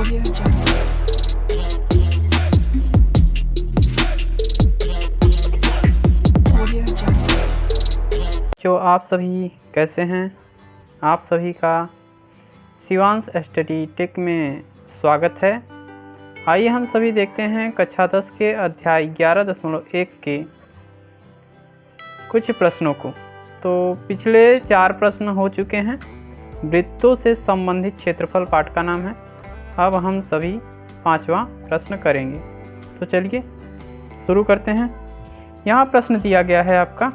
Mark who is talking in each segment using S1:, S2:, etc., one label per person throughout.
S1: Audio Jungle. Audio Jungle.
S2: जो आप सभी कैसे हैं, आप सभी का शिवांश स्टडी टेक में स्वागत है। आइए हम सभी देखते हैं कक्षा 10 के अध्याय 11.1 के कुछ प्रश्नों को। तो पिछले 4 प्रश्न हो चुके हैं। वृत्तों से संबंधित क्षेत्रफल पाठ का नाम है। अब हम सभी 5वां प्रश्न करेंगे। तो चलिए शुरू करते हैं। यहाँ प्रश्न दिया गया है आपका,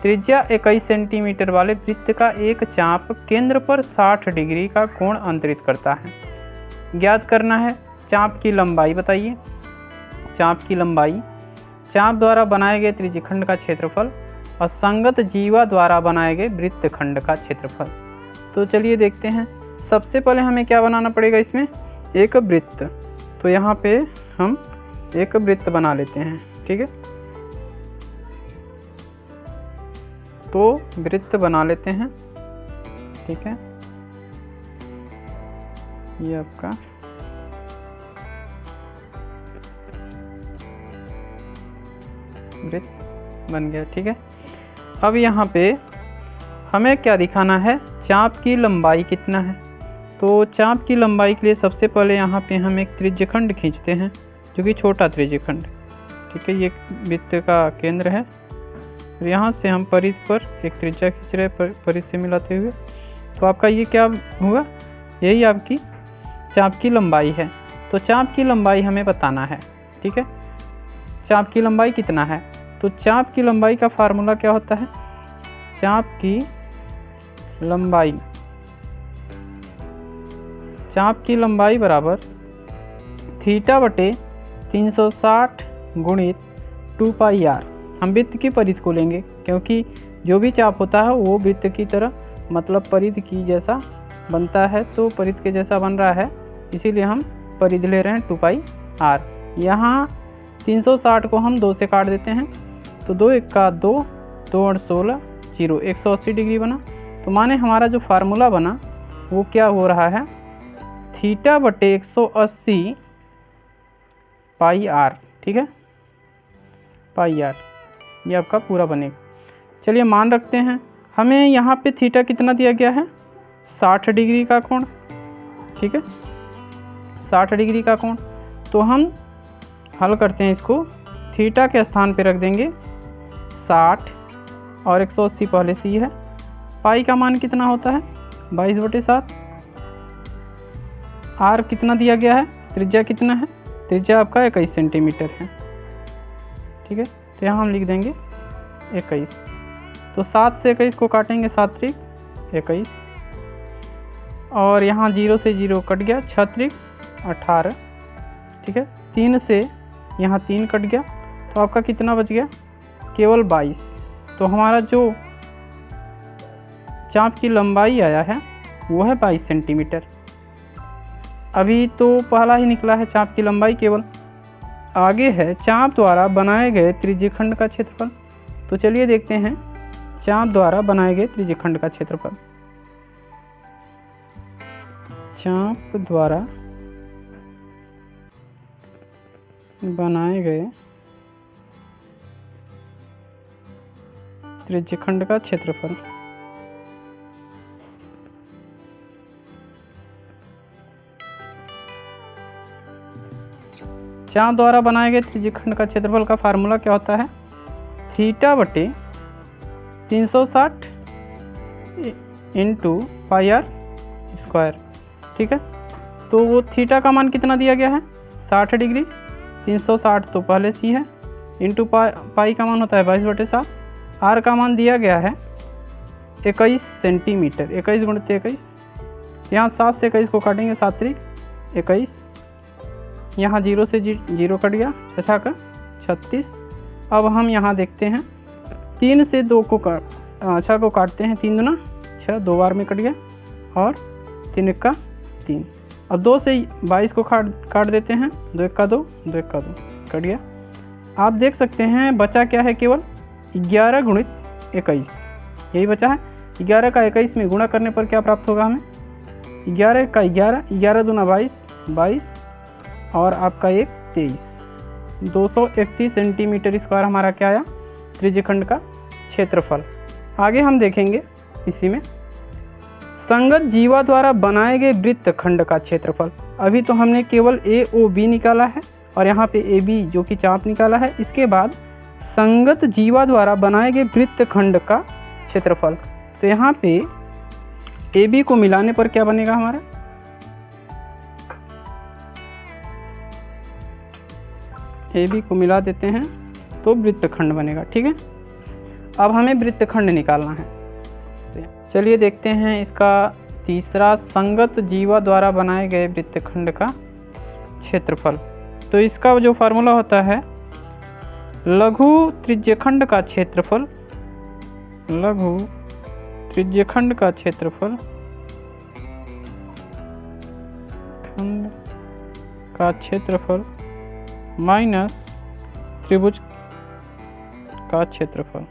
S2: त्रिज्या 21 सेंटीमीटर वाले वृत्त का एक चाप केंद्र पर 60 डिग्री का कोण अंतरित करता है। ज्ञात करना है चाप की लंबाई। बताइए चाप की लंबाई, चाप द्वारा बनाए गए त्रिज्यखंड का क्षेत्रफल और संगत जीवा द्वारा बनाए गए वृत्तखंड का क्षेत्रफल। तो चलिए देखते हैं। सबसे पहले हमें क्या बनाना पड़ेगा, इसमें एक वृत्त। तो यहाँ पे हम एक वृत्त बना लेते हैं, ठीक है। तो वृत्त बना लेते हैं, ठीक है। ये आपका वृत्त बन गया, ठीक है। अब यहाँ पे हमें क्या दिखाना है, चाप की लंबाई कितना है। तो चाप की लंबाई के लिए सबसे पहले यहाँ पे हम एक त्रिज्यखंड खींचते हैं, जो कि छोटा त्रिज्यखंड, ठीक है। ये वृत्त का केंद्र है और यहाँ से हम परिध पर एक त्रिज्या खींच रहे हैं, परिध से मिलाते हुए। तो आपका ये क्या हुआ, यही आपकी चाप की लंबाई है। तो चाप की लंबाई हमें बताना है, ठीक है। चाप की लंबाई कितना है, तो चाप की लंबाई का फार्मूला क्या होता है, चाप की लंबाई, चाप की लंबाई बराबर थीटा बटे 360 गुणित 2 पाई आर। हम वृत्त की परिध को लेंगे, क्योंकि जो भी चाप होता है वो वृत्त की तरह, मतलब परिध की जैसा बनता है। तो परिध के जैसा बन रहा है, इसीलिए हम परिध ले रहे हैं 2 पाई आर। यहाँ 360 को हम 2 से काट देते हैं, तो 2 1 2, 2 और 16 0, 180 डिग्री बना। तो माने हमारा जो फार्मूला बना वो क्या हो रहा है, थीटा बटे 180 पाई आर, ठीक है, पाई आर। ये आपका पूरा बनेगा। चलिए मान रखते हैं, हमें यहाँ पे थीटा कितना दिया गया है, 60 डिग्री का कोण, ठीक है, 60 डिग्री का कोण। तो हम हल करते हैं इसको, थीटा के स्थान पे रख देंगे 60 और 180 पहले से ही है। पाई का मान कितना होता है, 22/7। आर कितना दिया गया है, त्रिज्या कितना है, त्रिज्या आपका 21 सेंटीमीटर है, ठीक है। तो यहाँ हम लिख देंगे 21। तो 7 से 21 को काटेंगे, 7 त्रिक 21, और यहाँ 0 से 0 कट गया, 6 त्रिक 18, ठीक है। 3 से यहाँ 3 कट गया, तो आपका कितना बच गया, केवल 22। तो हमारा जो चाप की लंबाई आया है वो है 22 सेंटीमीटर। अभी तो पहला ही निकला है चाप की लंबाई केवल, आगे है चाप द्वारा बनाए गए त्रिज्यखंड का क्षेत्रफल। तो चलिए देखते हैं चाप द्वारा बनाए गए त्रिज्यखंड का क्षेत्रफल। चाप द्वारा बनाए गए त्रिज्यखंड का क्षेत्रफल। चाप द्वारा बनाए गए त्रिज्यखंड का क्षेत्रफल का फार्मूला क्या होता है, थीटा बटे 360 इंटू पाई आर स्क्वायर, ठीक है। तो वो थीटा का मान कितना दिया गया है, 60 डिग्री, 360 तो पहले से ही है, इंटू पाई का मान होता है 22/7। आर का मान दिया गया है 21 सेंटीमीटर, 21 गुणित 21। यहाँ 7 से 21 को काटेंगे, 7 त्रिक 21, यहाँ 0 से 0 कट गया, 6 का 36। अब हम यहाँ देखते हैं 3 से 2 को 6 को काटते हैं, 3 दूना 6, 2 बार में कट गया, और 3 1 3। अब 2 से 22 को काट देते हैं, 2 1 2, 2 1 2 कट गया। आप देख सकते हैं बचा क्या है, केवल 11 गुणित 21, यही बचा है। 11 का 21 में गुणा करने पर क्या प्राप्त होगा हमें, 11 का 11, 11 दूना 22, 22 और आपका एक 23, 231 सेंटीमीटर स्क्वायर हमारा क्या आया त्रिज्यखंड का क्षेत्रफल। आगे हम देखेंगे इसी में संगत जीवा द्वारा बनाए गए वृत्त खंड का क्षेत्रफल। अभी तो हमने केवल AOB निकाला है और यहाँ पे AB जो कि चाप निकाला है। इसके बाद संगत जीवा द्वारा बनाए गए वृत्त खंड का क्षेत्रफल। तो यहाँ पे AB को मिलाने पर क्या बनेगा हमारा, AB को मिला देते हैं तो वृत्तखंड बनेगा। ठीक है, अब हमें वृत्तखंड निकालना है। तो चलिए देखते हैं इसका तीसरा, संगत जीवा द्वारा बनाए गए वृत्तखंड का क्षेत्रफल। तो इसका जो फार्मूला होता है लघु त्रिज्यखंड का क्षेत्रफल, लघु त्रिज्यखंड का क्षेत्रफल खंड का क्षेत्रफल माइनस त्रिभुज का क्षेत्रफल।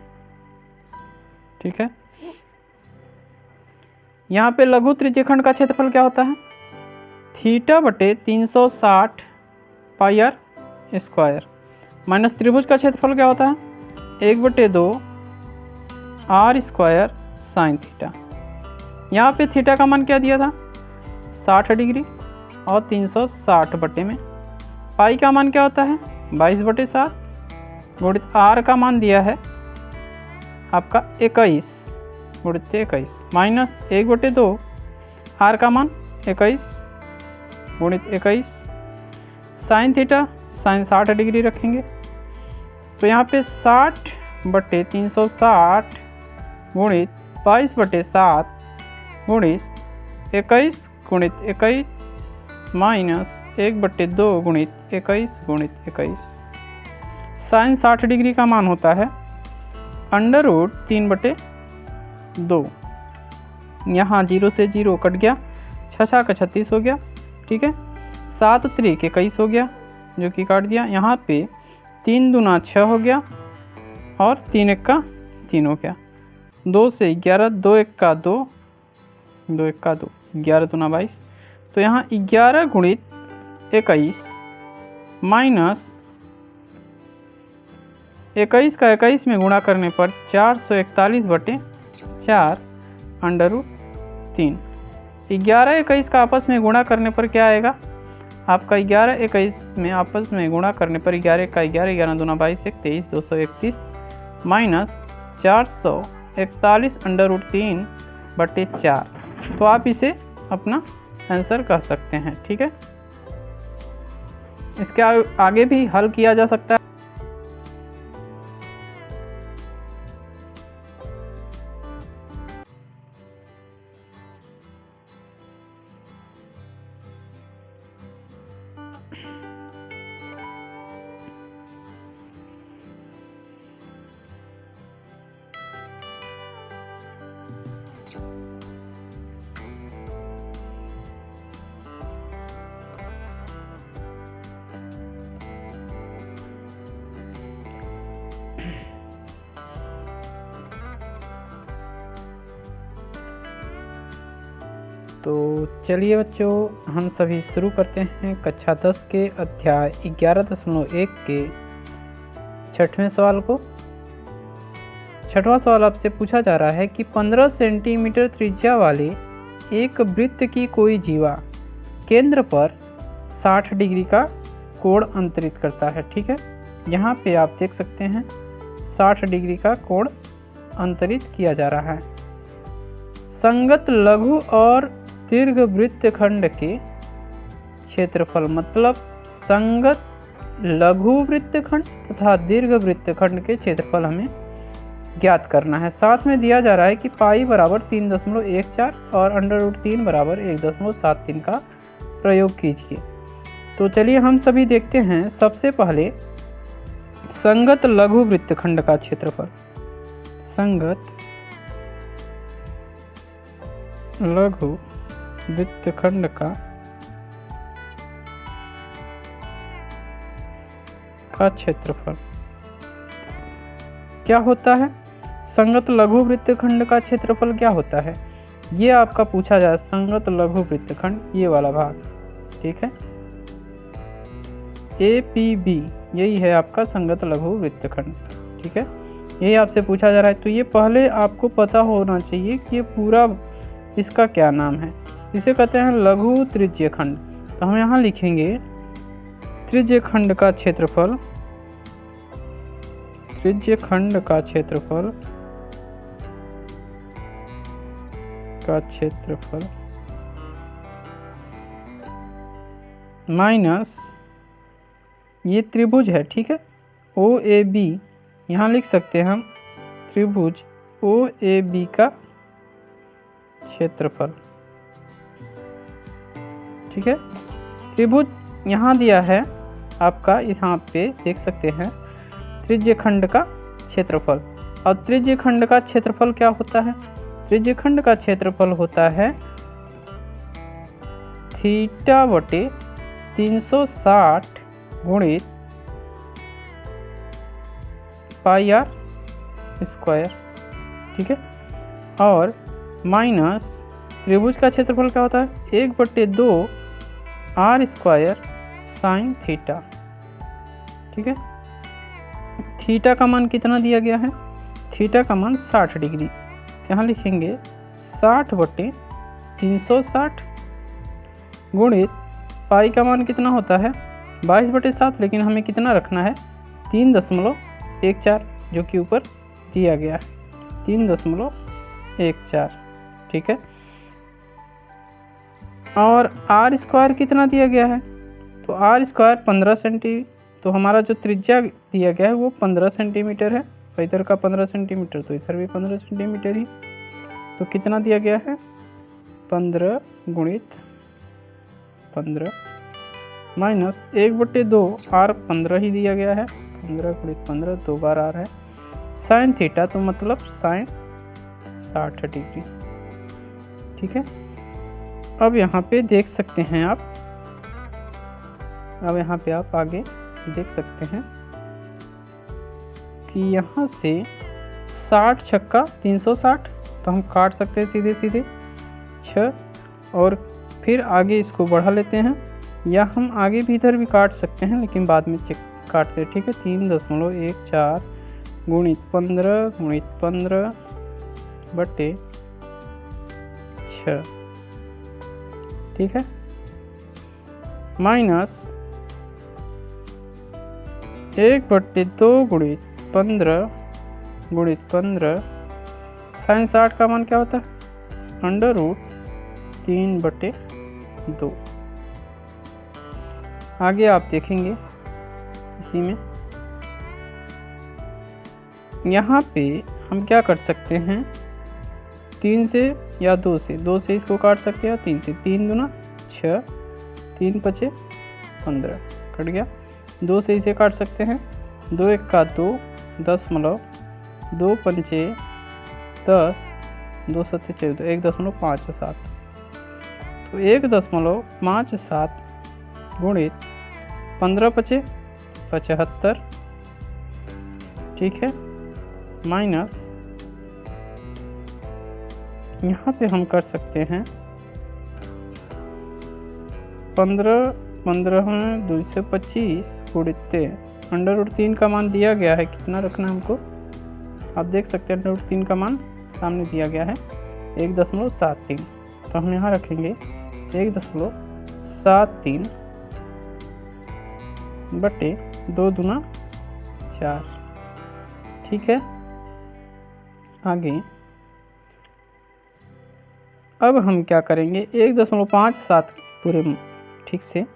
S2: ठीक है, यहाँ पे लघु त्रिज्यखंड का क्षेत्रफल क्या होता है, θ/360 πr स्क्वायर माइनस त्रिभुज का क्षेत्रफल क्या होता है 1/2 r स्क्वायर साइन थीटा। यहाँ पे थीटा का मान क्या दिया था 60 डिग्री और 360 बटे में पाई का मान क्या होता है 22/7 गुणित r का मान दिया है आपका 21 गुणित 21 माइनस 1/2 r का मान 21 गुणित 21 साइन थीटा साइन 60 डिग्री रखेंगे। तो यहाँ पे 60/360 गुणित 22/7 गुणित 21 गुणित 21 माइनस 1/2 गुणित 21 गुणित 21 साइन 60 डिग्री का मान होता है √3/2। यहाँ 0 से 0 कट गया, 6 का 36 हो गया। ठीक है, 7 त्रिक 21 हो गया जो कि काट दिया। यहाँ पे 3 दूना 6 हो गया और 3 1 का 3 हो गया। 2 से 11, 2 1 का 2, 2 1 का 2, 11 दूना 22। तो यहाँ 11 गुणित 21 माइनस 21 का 21 में गुणा करने पर 441/4 √3। 11 21 का आपस में गुणा करने पर क्या आएगा आपका 11 21 में आपस में गुणा करने पर 11 का 11, 11 दूना 22, 23, 231 माइनस 441/3/4। तो आप इसे अपना आंसर कह सकते हैं। ठीक है, इसके आगे भी हल किया जा सकता है। तो चलिए बच्चों, हम सभी शुरू करते हैं कक्षा 10 के अध्याय 11.1 के 6वें सवाल को। 6वां सवाल आपसे पूछा जा रहा है कि 15 सेंटीमीटर त्रिज्या वाले एक वृत्त की कोई जीवा केंद्र पर 60 डिग्री का कोण अंतरित करता है। ठीक है, यहाँ पे आप देख सकते हैं 60 डिग्री का कोण अंतरित किया जा रहा है। संगत लघु और दीर्घ वृत्तखंड के क्षेत्रफल, मतलब संगत लघु वृत्तखंड तथा दीर्घ वृत्तखंड के क्षेत्रफल हमें ज्ञात करना है। साथ में दिया जा रहा है कि पाई बराबर 3.14 और √3 बराबर 1.73 का प्रयोग कीजिए। तो चलिए हम सभी देखते हैं। सबसे पहले संगत लघु वृत्तखंड का क्षेत्रफल, संगत लघु वृत्तखंड का क्षेत्रफल क्या होता है। संगत लघु वृत्तखंड का क्षेत्रफल क्या होता है, ये आपका पूछा जाए। संगत लघु वृत्तखंड, ये वाला भाग। ठीक है, APB यही है आपका संगत लघु वृत्तखंड। ठीक है, यही आपसे पूछा जा रहा है। तो ये पहले आपको पता होना चाहिए कि ये पूरा इसका क्या नाम है। इसे कहते हैं लघु त्रिज्यखंड। तो हम यहाँ लिखेंगे त्रिज्यखंड का क्षेत्रफल, त्रिज्यखंड का क्षेत्रफल माइनस ये त्रिभुज है। ठीक है, OAB यहाँ लिख सकते हैं हम त्रिभुज OAB का क्षेत्रफल। ठीक है, त्रिभुज यहाँ दिया है आपका, यहाँ पे देख सकते हैं त्रिज्यखंड का क्षेत्रफल। और त्रिज्यखंड का क्षेत्रफल क्या होता है? त्रिज्यखंड का क्षेत्रफल होता है θ/360 गुणित πr²। ठीक है, और माइनस त्रिभुज का क्षेत्रफल क्या होता है? 1/2 r² sin थीटा। ठीक है, थीटा का मान कितना दिया गया है? थीटा का मान 60 डिग्री। यहाँ लिखेंगे 60/360 गुणित पाई का मान कितना होता है? 22/7, लेकिन हमें कितना रखना है? 3.14, जो कि ऊपर दिया गया है 3.14। ठीक है, और r² कितना दिया गया है? तो r² 15 सेंटी। तो हमारा जो त्रिज्या दिया गया है वो 15 सेंटीमीटर है। तो इधर का 15 सेंटीमीटर, तो इधर भी 15 सेंटीमीटर ही। तो कितना दिया गया है? 15 गुणित 15 माइनस 1/2 r 15 ही दिया गया है। 15 गुणित 15 2 बार r है। साइन थीटा तो मतलब साइन 60 डिग्री। ठीक है, अब यहाँ पे देख सकते हैं आप, अब यहाँ पे आप आगे देख सकते हैं कि यहाँ से 60 छक्का 360, तो हम काट सकते हैं सीधे सीधे 6, और फिर आगे इसको बढ़ा लेते हैं, या हम आगे भी इधर भी काट सकते हैं, लेकिन बाद में काटते हैं। ठीक है, 3.14 गुणित 15 गुणित 15/6। ठीक है, माइनस 1/2 गुणित 15 गुणित 15 साइन 60 का मान क्या होता है? √3/2। आगे आप देखेंगे इसी में, यहाँ पे हम क्या कर सकते हैं? 3 से या 2 से इसको काट सकते हैं, 3 से। 3 दूना 6, 3 5 15 कट गया। 2 से इसे काट सकते हैं, 2 1 का 2 दशमलव 2 5 10 2 7 14 1.57। तो 1.57 गुणित 15 5 75। ठीक है, माइनस यहाँ पे हम कर सकते हैं 15 में 2 से 25 गुणित √3 का मान दिया गया है। कितना रखना है हमको? आप देख सकते हैं √3 का मान सामने दिया गया है 1.73। तो हम यहाँ रखेंगे 1.73 बटे 2 दूना 4। ठीक है, आगे अब हम क्या करेंगे? 1.57 पूरे ठीक से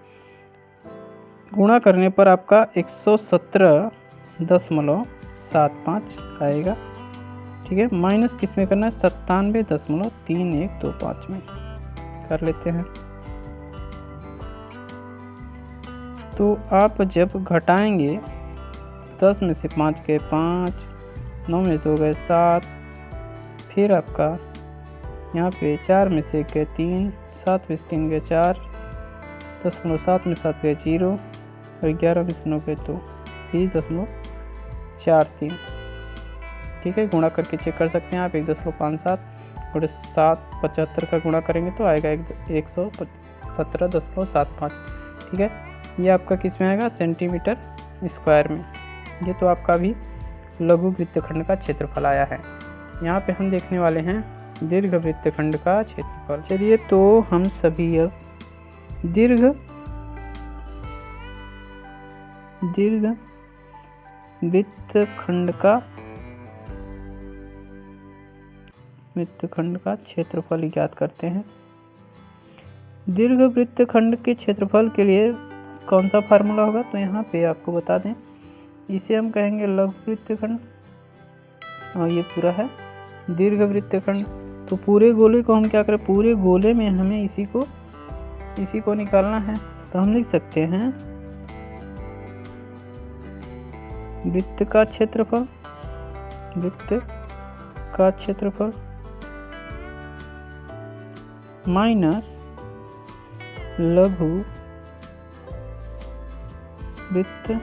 S2: गुणा करने पर आपका 117.75 आएगा। ठीक है, माइनस किस में करना है? 97.3125 में कर लेते हैं। तो आप जब घटाएंगे 10 में से 5 गए 5, 9 में 2 गए 7, फिर आपका यहाँ पे 4 में से गए 3, 7 में से 3 गए 4, 10.7 में 7 गए 0, और 11 में से 9 गए 2, 30.43। ठीक है, गुणा करके चेक कर सकते हैं आप। 1.57 और 7 75 का गुणा करेंगे तो आएगा 117.75। ठीक है, ये आपका किस में आएगा, सेंटीमीटर स्क्वायर में। ये तो आपका भी लघु वृत्तखंड का क्षेत्रफल आया है। यहाँ पे हम देखने वाले हैं दीर्घ वृत्तखंड का क्षेत्रफल। चलिए तो हम सभी अब दीर्घ वृत्तखंड का क्षेत्रफल ज्ञात करते हैं। दीर्घ वृत्तखंड के क्षेत्रफल के लिए कौन सा फार्मूला होगा, तो यहाँ पे आपको बता दें, इसे हम कहेंगे लघु वृत्तखंड और ये पूरा है दीर्घ वृत्तखंड। तो पूरे गोले को हम क्या करें, पूरे गोले में हमें इसी को निकालना है। तो हम लिख सकते हैं वृत्त का क्षेत्रफल माइनस लघु वृत्तखंड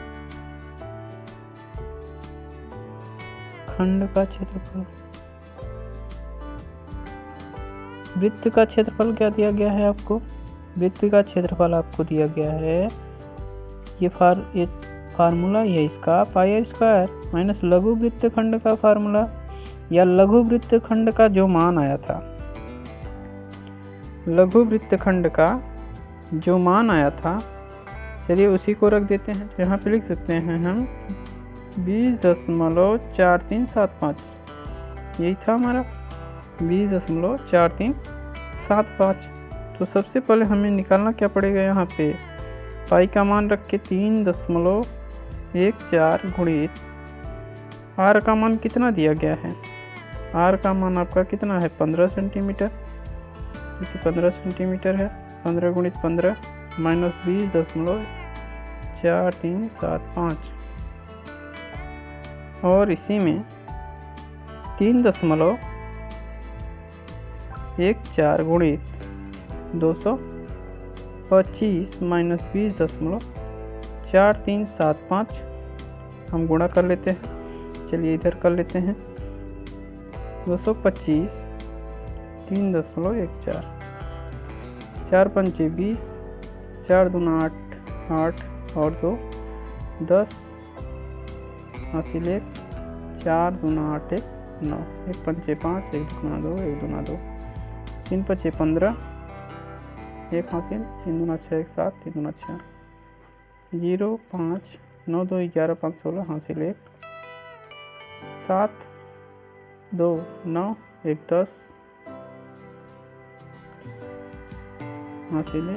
S2: का क्षेत्रफल। वृत्त का क्षेत्रफल क्या दिया गया है आपको, वृत्त का क्षेत्रफल आपको दिया गया है, ये फार्मूला ये इसका पाई स्क्वायर माइनस लघु वृत्तखंड का फार्मूला या लघु वृत्तखंड का जो मान आया था, लघु वृत्तखंड का जो मान आया था, चलिए उसी को रख देते हैं। तो यहाँ पे लिख सकते हैं हम 20.4375, यही था हमारा 20.4375। तो सबसे पहले हमें निकालना क्या पड़ेगा, यहाँ पे पाई का मान रख के 3.14 गुणित आर का मान कितना दिया गया है, आर का मान आपका कितना है 15 सेंटीमीटर, तो 15 सेंटीमीटर है, 15 गुणित 15 माइनस 20.4375 और इसी में 3.14 गुणित 225 माइनस 20.4375 हम गुणा कर लेते हैं। चलिए इधर कर लेते हैं 225 3.14 4 पंचे 20 4 दूना 8 और 2 10 हासिल 1 4 दूना 8 1 9 1 पंचे 5 1 दूना 2 1 दूना 2 3 पंचे 15 1 हासिल 3 दूना 6 1 7 3 दूना 6 0 5 9 2 11 5 16 हासिल 1 7 2 9 1 10 हासिल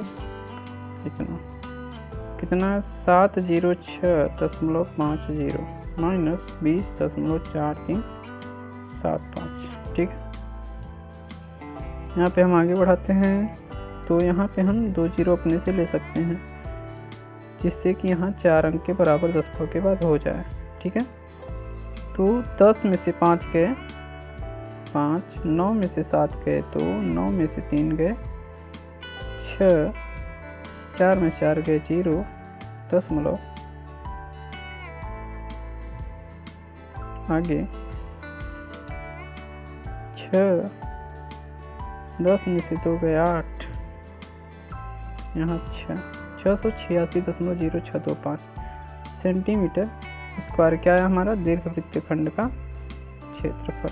S2: कितना 706.50 माइनस 20.4375। ठीक है, यहाँ पे हम आगे बढ़ाते हैं। तो यहाँ पे हम 2 जीरो अपने से ले सकते हैं, जिससे कि यहाँ 4 अंक के बराबर 10 के बाद हो जाए। ठीक है, तो 10 में से 5 गए 5, 9 में से 7 गए तो 9 में से 3 गए 6, 4 में 4 गए 0, 10 आगे 6, 10 में से 2 गए 8, यहाँ 686.0625 सेंटीमीटर स्क्वायर क्या है हमारा दीर्घ वृत्तखंड का क्षेत्रफल।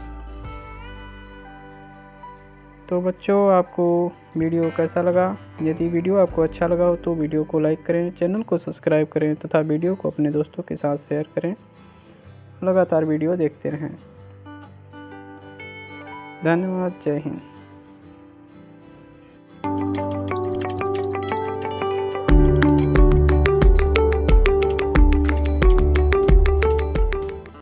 S2: तो बच्चों आपको वीडियो कैसा लगा, यदि वीडियो आपको अच्छा लगा हो तो वीडियो को लाइक करें, चैनल को सब्सक्राइब करें तथा वीडियो को अपने दोस्तों के साथ शेयर करें। लगातार वीडियो देखते रहें। धन्यवाद, जय हिंद।